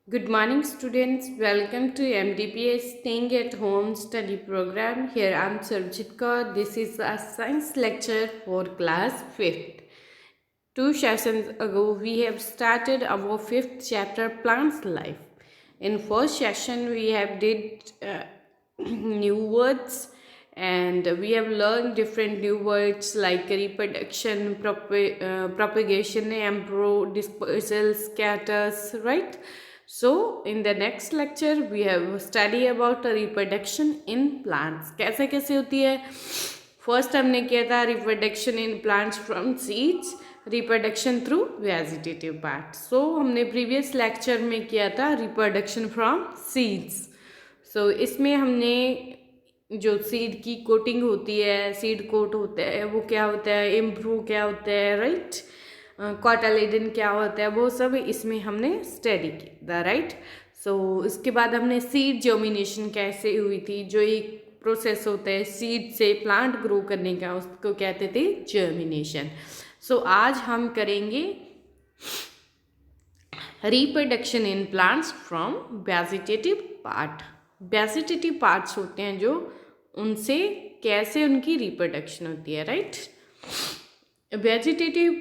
Good morning, students. Welcome to MDPS Staying at Home Study Program. Here I'm Sarvjit Kaur. This is a science lecture for class 5th. Two sessions ago, we have started our 5th chapter, Plants Life. In first session, we have did new words and we have learned different new words like reproduction, propagation, embryo, dispersal, scatters, right? So in the next lecture we have study about reproduction in plants. कैसे कैसे होती है. First हमने किया था reproduction in plants from seeds, reproduction through vegetative part. So हमने previous lecture में किया था रिप्रोडक्शन फ्रॉम सीड्स. सो इसमें हमने जो सीड की कोटिंग होती है, सीड कोट होता है, वो क्या होता है, एम्ब्रो क्या होता है, राइट, कॉटालेडन क्या होता है, वो सब इसमें हमने स्टडी किया, राइट. सो इसके बाद हमने सीड जर्मिनेशन कैसे हुई थी, जो एक प्रोसेस होता है सीड से प्लांट ग्रो करने का, उसको कहते थे जर्मिनेशन. सो आज हम करेंगे reproduction in plants from vegetative part. Vegetative parts होते हैं जो, उनसे कैसे उनकी रिप्रोडक्शन होती है, right. Vegetative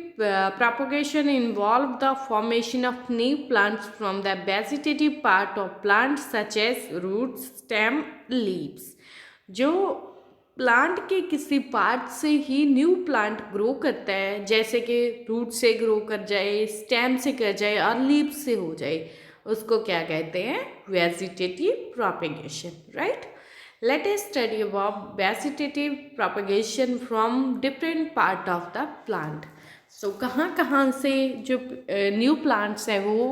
propagation involve the formation of new plants from the vegetative part of plants such as roots, stem, leaves. जो प्लांट के किसी पार्ट से ही न्यू प्लांट ग्रो करता है, जैसे कि रूट से ग्रो कर जाए, स्टेम से कर जाए और लीव्स से हो जाए, उसको क्या कहते हैं, vegetative propagation, right. Let us study about vegetative propagation from different part of the plant. So कहाँ से जो न्यू प्लांट्स हैं वो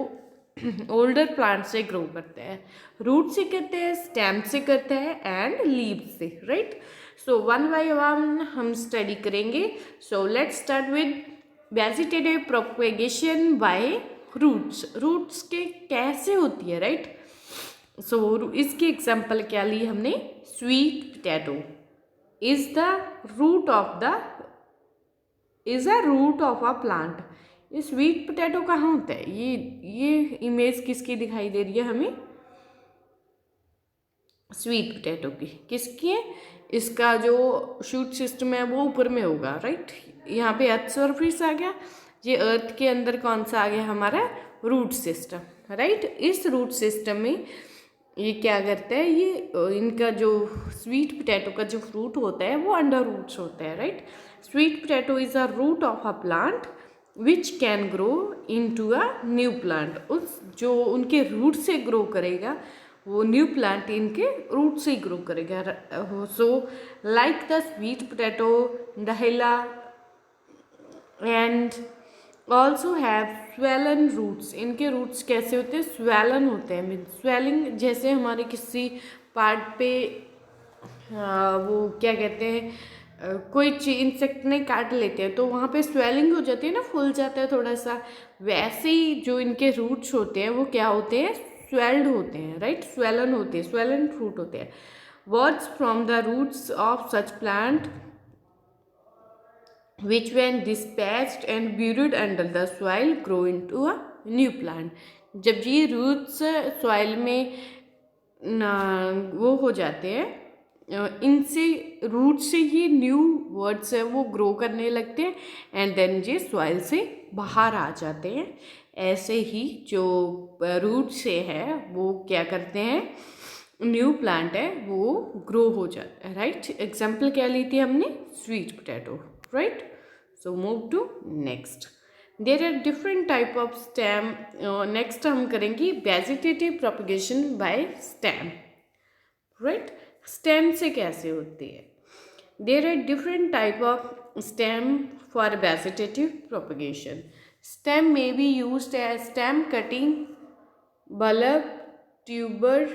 ओल्डर प्लांट से ग्रो करते हैं, रूट से करते हैं, स्टेम से करते हैं एंड लीव्स से, right. So one by one हम स्टडी करेंगे. So let's start with vegetative propagation by roots. Roots के कैसे होती है, राइट. सो इसकी एग्जाम्पल क्या ली हमने, sweet potato is the root of the root of a plant. ये स्वीट पोटैटो कहाँ होता है, ये इमेज किसकी दिखाई दे रही है हमें, स्वीट पोटैटो की. किसकी है, इसका जो शूट सिस्टम है वो ऊपर में होगा, राइट. यहाँ पे अर्थ सरफेस आ गया, ये अर्थ के अंदर कौन सा आ गया, हमारा रूट सिस्टम, राइट. इस रूट सिस्टम में ये क्या करता है, ये इनका जो स्वीट पोटैटो का जो फ्रूट होता है वो अंडर रूट्स होता है, right. Sweet potato is a root of a plant which can grow into a new plant. उस जो उनके रूट से ग्रो करेगा वो न्यू प्लांट इनके रूट से ही ग्रो करेगा. So like the sweet potato, dahlia and also have swollen roots. इनके रूट्स कैसे होते हैं, स्वेलन होते हैं. मीन स्वेलिंग, जैसे हमारे किसी पार्ट पे वो क्या कहते हैं, कोई चीज इंसेक्ट ने काट लेते हैं तो वहाँ पे स्वेलिंग हो जाती है ना, फूल जाता है थोड़ा सा. वैसे ही जो इनके रूट्स होते हैं वो क्या होते हैं, स्वेल्ड होते हैं, राइट. स्वेलन होते हैं, स्वेलन फ्रूट होते हैं. Buds from the roots of such plant which when dispatched and buried under the soil grow into a new plant. जब ये रूट्स सॉइल में वो हो जाते हैं, इनसे रूट से ही न्यू वर्ड्स है वो ग्रो करने लगते हैं एंड देन ये सॉइल से बाहर आ जाते हैं. ऐसे ही जो रूट से है वो क्या करते हैं, न्यू प्लांट है वो ग्रो हो जाता है, राइट. एग्जाम्पल क्या ली थी हमने, sweet potato, right. So move to next. There are different type of stem. Next हम करेंगे vegetative propagation by stem, right. Stem से कैसे होती है, there are different type of stem for vegetative propagation. Stem may be used as stem cutting, bulb, tuber,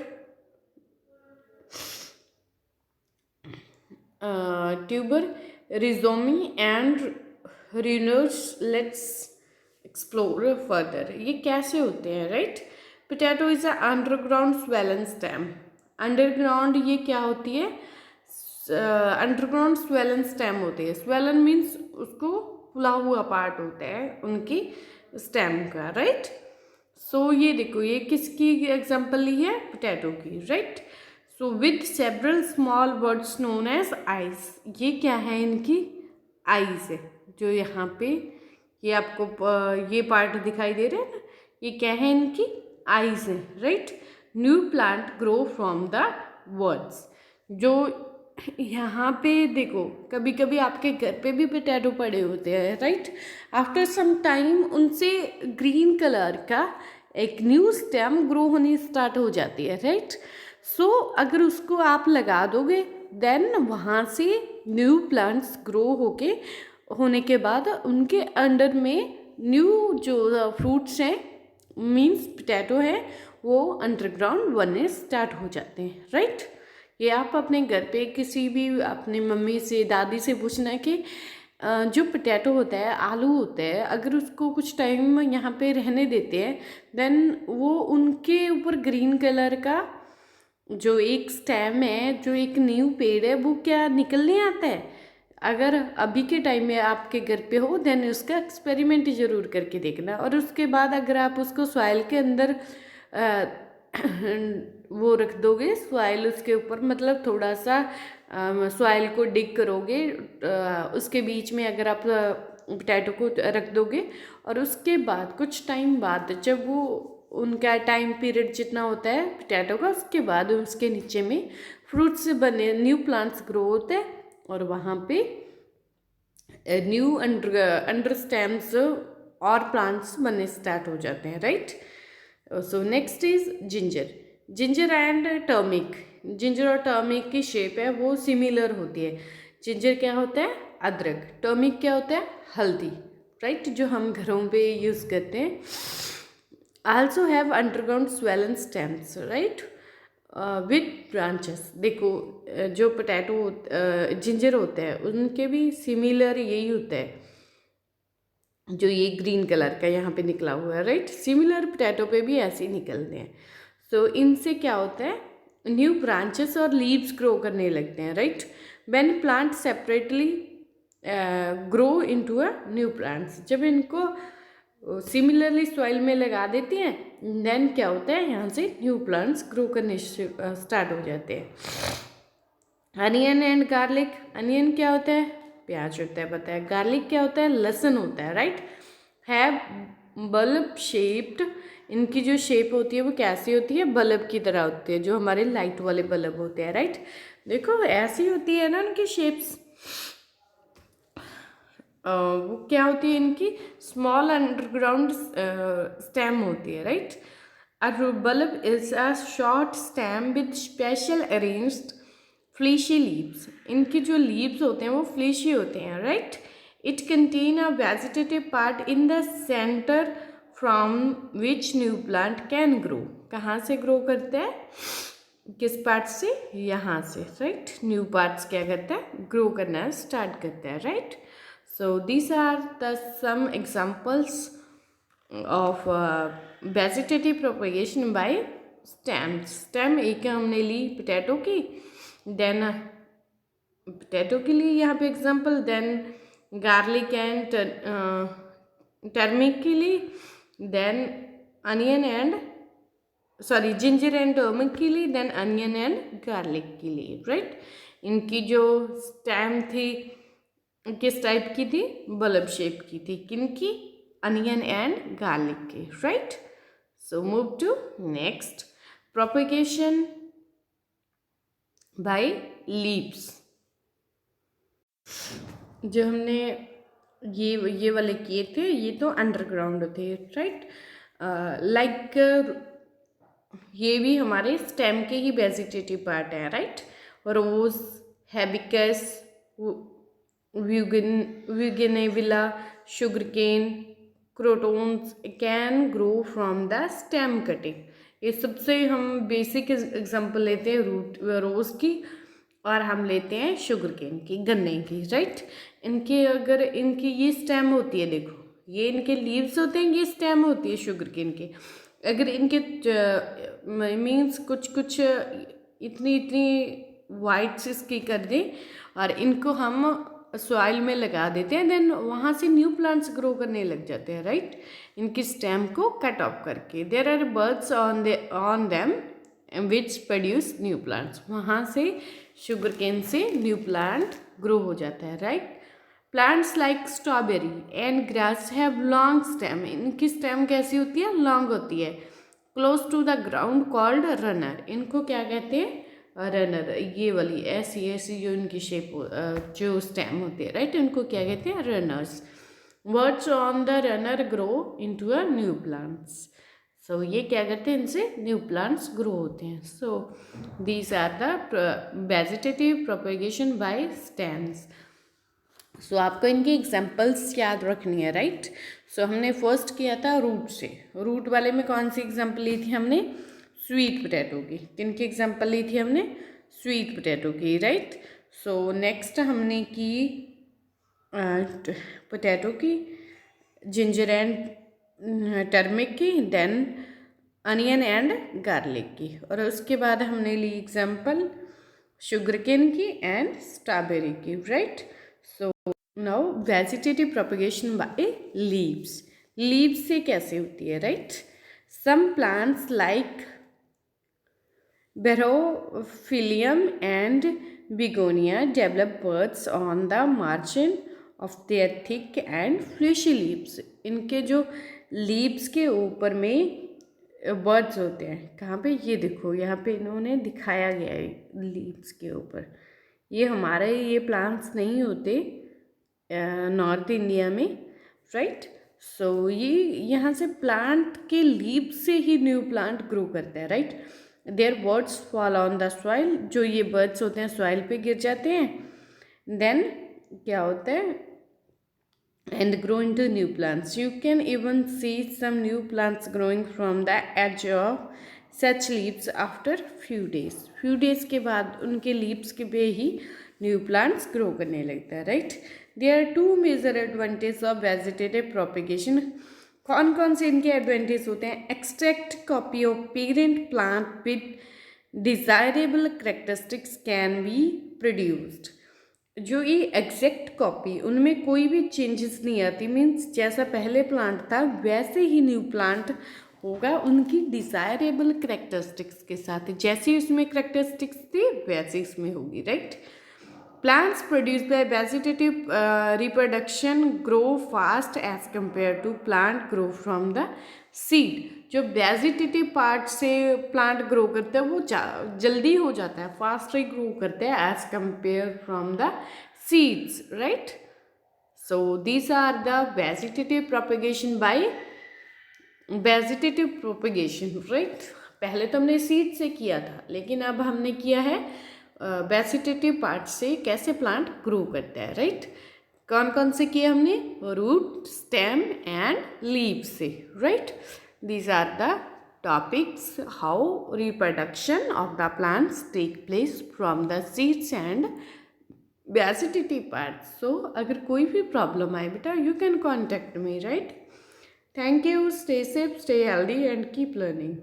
rhizome and runners. Let's explore further. ये कैसे होते हैं, right. Potato is a underground swollen stem. Underground ये क्या होती है, underground swollen stem होती है. स्वेलन मीन्स उसको फुला हुआ पार्ट होता है उनकी स्टेम का, राइट. सो ये देखो, ये किसकी एग्जांपल ली है? पोटैटो की, right. So with several small buds known as eyes, ये क्या है? इनकी आइज है। जो यहाँ पे ये आपको ये पार्ट दिखाई दे रहे हैं ना, ये क्या है? इनकी आइज है, right. New plant grow from the words. जो यहाँ पे देखो, कभी कभी आपके घर पे भी पोटैटो पड़े होते हैं, राइट। आफ्टर सम टाइम उनसे ग्रीन कलर का एक न्यू स्टेम ग्रो होनी स्टार्ट हो जाती है, राइट। सो अगर उसको आप लगा दोगे, देन वहाँ से न्यू प्लांट्स ग्रो होने के बाद उनके अंडर में न्यू जो फ्रूट्स हैं, मीन्स पोटैटो है, वो अंडरग्राउंड बनने स्टार्ट हो जाते हैं, राइट। ये आप अपने घर पे किसी भी अपनी मम्मी से, दादी से पूछना कि जो पोटैटो होता है, आलू होता है, अगर उसको कुछ टाइम यहाँ पे रहने देते हैं, देन वो उनके ऊपर ग्रीन कलर का जो एक स्टेम है, जो एक न्यू पेड़ है, वो क्या निकलने आता है। अगर अभी के टाइम में आपके घर पे हो, देन उसका एक्सपेरिमेंट जरूर करके देखना। और उसके बाद अगर आप उसको सॉइल के अंदर वो रख दोगे, सॉइल उसके ऊपर, मतलब थोड़ा सा सॉइल को डिग करोगे, उसके बीच में अगर आप पोटैटो को रख दोगे, और उसके बाद कुछ टाइम बाद जब वो उनका टाइम पीरियड जितना होता है पोटैटो का, उसके बाद उसके नीचे में फ्रूट से बने न्यू प्लांट्स ग्रो होते हैं, और वहाँ पे न्यू अंडर स्टेम्स और प्लांट्स बनने स्टार्ट हो जाते हैं, right. So next is ginger. Ginger and turmeric. Ginger और टर्मिक की शेप है वो सिमिलर होती है। जिंजर क्या होता है? अदरक। टर्मिक क्या होता है? हल्दी, राइट, जो हम घरों पे यूज़ करते हैं। Also have underground swollen stems, right, with branches. देखो जो पोटैटो जिंजर होते हैं उनके भी सिमिलर यही होता है, जो ये ग्रीन कलर का यहाँ पे निकला हुआ है, राइट। सिमिलर पोटैटो पे भी ऐसे ही निकलते हैं। सो इनसे क्या होता है? न्यू ब्रांचेस और लीव्स ग्रो करने लगते हैं, right. When plant separately grow into a new plants, जब इनको सिमिलरली सॉइल में लगा देती हैं, देन क्या होता है? यहाँ से न्यू प्लांट्स ग्रो करने स्टार्ट हो जाते हैं। Onion and garlic. अनियन क्या होता है? प्याज होता है, पता है। गार्लिक क्या होता है? लहसुन होता है, राइट। है बल्ब शेप्ड। इनकी जो शेप होती है वो कैसी होती है? बल्ब की तरह होती है, जो हमारे लाइट वाले बल्ब होते हैं, राइट। देखो ऐसी होती है ना उनकी शेप्स। वो क्या होती है इनकी? स्मॉल अंडरग्राउंड स्टेम होती है, right. A bulb is a short stem with special arranged fleshy leaves. इनके जो लीव्स होते हैं वो फ्लीशी होते हैं, right. It contain a vegetative part in the centre from which new plant can grow. कहाँ से ग्रो करते हैं? किस पार्ट से? यहाँ से, राइट। न्यू पार्ट्स क्या करता है? ग्रो करना स्टार्ट करता है, right. So these are the some examples of vegetative propagation by stems. Stem एक हमने ली पोटैटो की, then पोटैटो के लिए यहाँ पे example, then garlic and turmeric के लिए, then onion and sorry ginger and turmeric के लिए, देन अनियन एंड गार्लिक के लिए, राइट। इनकी जो स्टेम थी किस टाइप की थी? बल्ब शेप की थी। किनकी? अनियन एंड गार्लिक की, right. So move to next, propagation by leaves. जो हमने ये वाले किए थे, ये तो अंडरग्राउंड थे, राइट। लाइक ये भी हमारे स्टेम के ही वेजिटेटिव पार्ट है, right. Rose, हैबिकस, Eugeneviella, sugarcane, croutons can grow from the stem cutting. ये सबसे हम बेसिक एग्जांपल लेते हैं रोज़ की, और हम लेते हैं शुगर केन की, गन्ने की, राइट। इनके अगर इनकी ये स्टेम होती है, देखो ये इनके लीव्स होते हैं, ये स्टेम होती है शुगर केन की। अगर इनके मीन्स कुछ कुछ इतनी वाइट्स इसकी कर दें और इनको हम सॉइल में लगा देते हैं, देन वहाँ से न्यू प्लांट्स ग्रो करने लग जाते हैं, राइट, इनकी स्टेम को कट ऑफ करके। There are buds on them which produce new plants, वहाँ से शुगर केन से न्यू प्लांट ग्रो हो जाता है, right. Plants like strawberry and grass have long stem, इनकी स्टेम कैसी होती है, लॉन्ग होती है, close to the ground called runner, इनको क्या कहते हैं, रनर, ये वाली ऐसी ऐसी जो इनकी शेप जो स्टेम होती है, राइट, इनको क्या कहते हैं, runners. Words on the runner grow into a new plants, so ये क्या करते हैं, इनसे न्यू प्लांट्स ग्रो होते हैं। So these are the vegetative propagation by stems. So आपको इनकी एग्जाम्पल्स याद रखनी है, राइट। सो हमने फर्स्ट किया था रूट से, रूट वाले में कौन सी एग्जाम्पल ली थी हमने, स्वीट पोटैटो की, किनकी एग्जाम्पल ली थी हमने, स्वीट पोटैटो की, राइट। सो नेक्स्ट हमने की पोटैटो की, जिंजर एंड टर्मिक की, देन अनियन एंड गार्लिक की, और उसके बाद हमने ली एग्जाम्पल शुगर केन की एंड स्ट्रॉबेरी की, right. So now vegetative propagation by leaves, leaves से कैसे होती है, right. Some plants like Berophylium and begonia develop buds on the margin of their thick and fleshy leaves, इनके जो leaves के ऊपर में बर्ड्स होते हैं, कहाँ पे, ये देखो यहाँ पे इन्होंने दिखाया गया है लीव्स के ऊपर, ये हमारे ये प्लांट्स नहीं होते नॉर्थ इंडिया में, राइट। सो ये यहाँ से प्लांट के लीव से ही न्यू प्लांट ग्रो करता है, right. Their buds fall on the soil, जो ये बर्ड्स होते हैं सॉइल पे गिर जाते हैं, देन क्या होता है, and grow into new plants. You can even see some new plants growing from the edge of such leaves after few days के बाद उनके लीव्स के पे ही न्यू प्लांट्स ग्रो करने लगता है, right. There are two major advantage of vegetative propagation, कौन कौन से इनके एडवांटेज होते हैं, extract copy of parent plant with desirable characteristics can be produced, जो ये एग्जैक्ट कॉपी, उनमें कोई भी चेंजेस नहीं आती, मीन्स जैसा पहले प्लांट था वैसे ही न्यू प्लांट होगा उनकी डिजायरेबल करेक्टरिस्टिक्स के साथ, जैसे उसमें करेक्टरिस्टिक्स थी वैसे इसमें होगी, right. Plants produced by vegetative reproduction grow fast as compared to plant grow from the seed, जो वेजिटेटिव पार्ट से प्लांट ग्रो करता है वो जल्दी हो जाता है, फास्टली ग्रो करते हैं as compare from the seeds, right. So these are the vegetative propagation by vegetative propagation, right. पहले तो हमने सीड से किया था, लेकिन अब हमने किया है वेजिटेटिव पार्ट से कैसे प्लांट ग्रो करता है, राइट। कौन कौन से किए हमने, रूट, स्टेम एंड लीव से, right. These are the topics how reproduction of the plants take place from the seeds and vegetative parts. So अगर कोई भी प्रॉब्लम आए बेटा, you can contact me, right. Thank you, stay safe, stay healthy and keep learning.